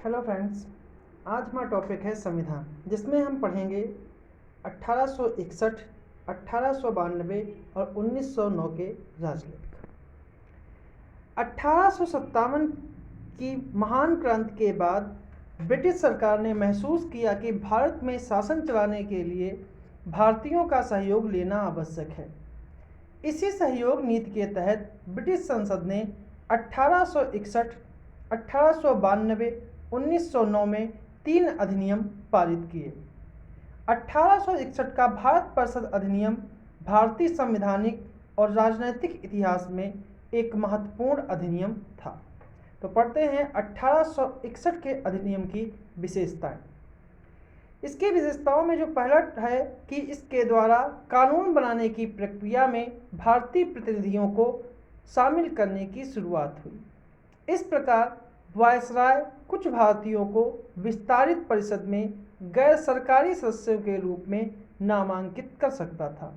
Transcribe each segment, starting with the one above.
Hello friends, आज हमारा topic है संविधान, जिसमें हम पढ़ेंगे 1861, 1892 और 1909 के राजलेख। 1857 की महान क्रांति के बाद ब्रिटिश सरकार ने महसूस किया कि भारत में शासन चलाने के लिए भारतीयों का सहयोग लेना आवश्यक है। इसी सहयोग नीति के तहत ब्रिटिश संसद ने 1861, 1892, 1909 में 3 अधिनियम पारित किए। 1861 का भारत परिषद अधिनियम भारतीय संवैधानिक और राजनैतिक इतिहास में एक महत्वपूर्ण अधिनियम था। तो पढ़ते हैं 1861 के अधिनियम की विशेषताएं। इसकी विशेषताओं में जो पहला है कि इसके द्वारा कानून बनाने की प्रक्रिया में भारतीय प्रतिनिधियों को शामिल करने की शुरुआत हुई। इस प्रकार वायसराय कुछ भारतीयों को विस्तारित परिषद में गैर सरकारी सदस्यों के रूप में नामांकित कर सकता था।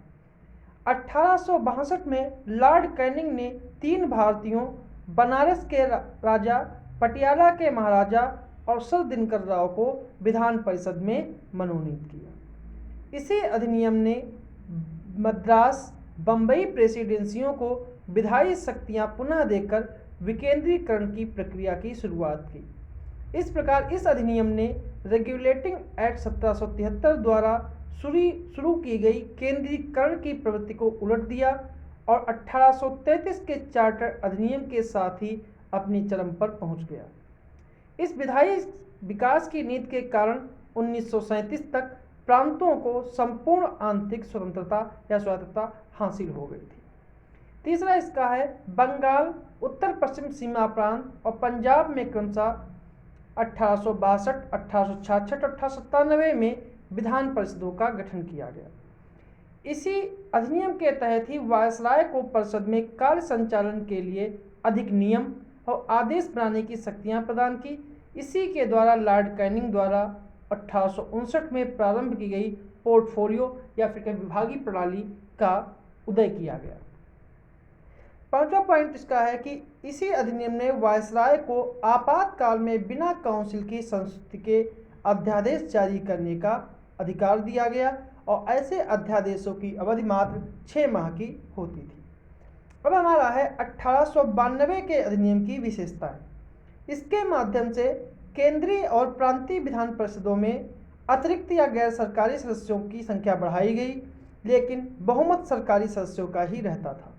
1862 में लॉर्ड कैनिंग ने 3 भारतीयों, बनारस के राजा, पटियाला के महाराजा और सर दिनकर राव को विधान परिषद में मनोनीत किया। इसी अधिनियम ने मद्रास, बम्बई प्रेसिडेंसियों को विधायी शक्तियां पुनः देकर विकेंद्रीकरण की प्रक्रिया की शुरुआत की। इस प्रकार इस अधिनियम ने रेगुलेटिंग एक्ट 1773 द्वारा शुरू की गई केंद्रीकरण की प्रवृत्ति को उलट दिया और 1833 के चार्टर अधिनियम के साथ ही अपनी चरम पर पहुंच गया। इस विधायी विकास की नीति के कारण 1937 तक प्रांतों को संपूर्ण आंतरिक स्वतंत्रता या स्वायत्तता हासिल हो गई थी। तीसरा इसका है बंगाल, उत्तर पश्चिम सीमा प्रांत और पंजाब में क्रमशः 1862, 1866, 1897 में विधान परिषदों का गठन किया गया। इसी अधिनियम के तहत ही वायसराय को परिषद में कार्य संचालन के लिए अधिक नियम और आदेश बनाने की शक्तियां प्रदान की। इसी के द्वारा लॉर्ड कैनिंग द्वारा 1859 में प्रारंभ की गई पोर्टफोलियो या फिर विभागीय प्रणाली का उदय किया गया। पांचवा पॉइंट इसका है कि इसी अधिनियम ने वायसराय को आपातकाल में बिना काउंसिल की संस्तुति के अध्यादेश जारी करने का अधिकार दिया गया और ऐसे अध्यादेशों की अवधि मात्र 6 माह की होती थी। अब हमारा है 1892 के अधिनियम की विशेषताएं। इसके माध्यम से केंद्रीय और प्रांतीय विधान परिषदों में अतिरिक्त या गैर सरकारी सदस्यों की संख्या बढ़ाई गई, लेकिन बहुमत सरकारी सदस्यों का ही रहता था।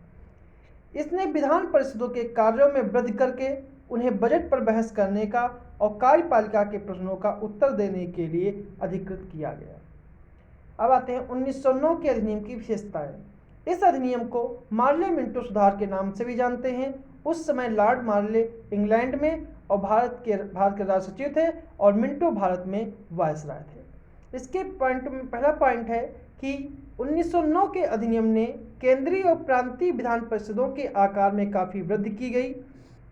इसने विधान परिषदों के कार्यों में वृद्धि करके उन्हें बजट पर बहस करने का और कार्यपालिका के प्रश्नों का उत्तर देने के लिए अधिकृत किया गया। अब आते हैं 1909 के अधिनियम की विशेषताएं। इस अधिनियम को मार्ले मिंटो सुधार के नाम से भी जानते हैं। उस समय लॉर्ड मार्ले इंग्लैंड में और भारत के राज सचिव थे और मिंटो भारत में वायसराय थे। इसके पॉइंट में पहला पॉइंट है कि 1909 के अधिनियम ने केंद्रीय और प्रांतीय विधान परिषदों के आकार में काफ़ी वृद्धि की गई।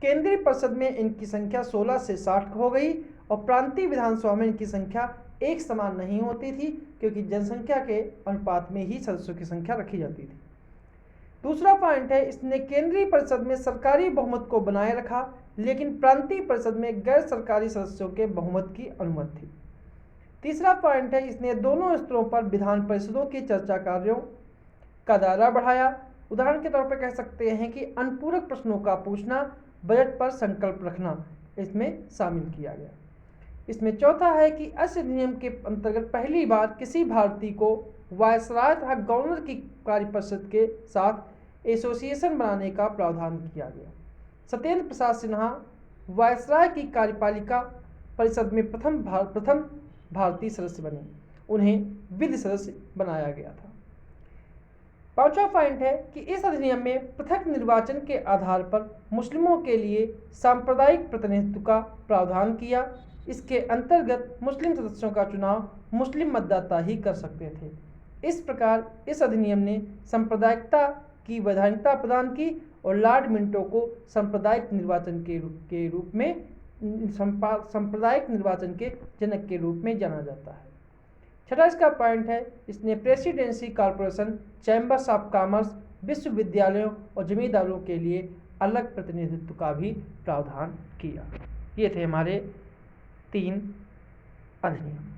केंद्रीय परिषद में इनकी संख्या 16 से 60 हो गई और प्रांतीय विधानसभा में इनकी संख्या एक समान नहीं होती थी, क्योंकि जनसंख्या के अनुपात में ही सदस्यों की संख्या रखी जाती थी। दूसरा पॉइंट है, इसने केंद्रीय परिषद में सरकारी बहुमत को बनाए रखा, लेकिन प्रांतीय परिषद में गैर सरकारी सदस्यों के बहुमत की अनुमति थी। तीसरा पॉइंट है, इसने दोनों स्तरों पर विधान परिषदों की चर्चा कार्यों का दायरा बढ़ाया। उदाहरण के तौर पर कह सकते हैं कि अनुपूरक प्रश्नों का पूछना, बजट पर संकल्प रखना इसमें शामिल किया गया। इसमें चौथा है कि इस अधिनियम के अंतर्गत पहली बार किसी भारतीय को वायसराय तथा गवर्नर की कार्यपरिषद के साथ एसोसिएशन बनाने का प्रावधान किया गया। सत्येंद्र प्रसाद सिन्हा वायसराय की कार्यपालिका परिषद में प्रथम भारतीय सदस्य बने। उन्हें विधि सदस्य बनाया गया था। पांचवा पॉइंट है कि इस अधिनियम में पृथक निर्वाचन के आधार पर मुस्लिमों के लिए सांप्रदायिक प्रतिनिधित्व का प्रावधान किया। इसके अंतर्गत मुस्लिम सदस्यों का चुनाव मुस्लिम मतदाता ही कर सकते थे। इस प्रकार इस अधिनियम ने सांप्रदायिकता की वैधानिकता प्रदान की और लॉर्ड मिंटो को सांप्रदायिक निर्वाचन के रूप में सांप्रदायिक निर्वाचन के जनक के रूप में जाना जाता है। छठा इसका पॉइंट है, इसने presidency corporation, chambers of commerce, विश्वविद्यालयों और जमींदारों के लिए अलग प्रतिनिधित्व का भी प्रावधान किया। ये थे हमारे 3 अधिनियम।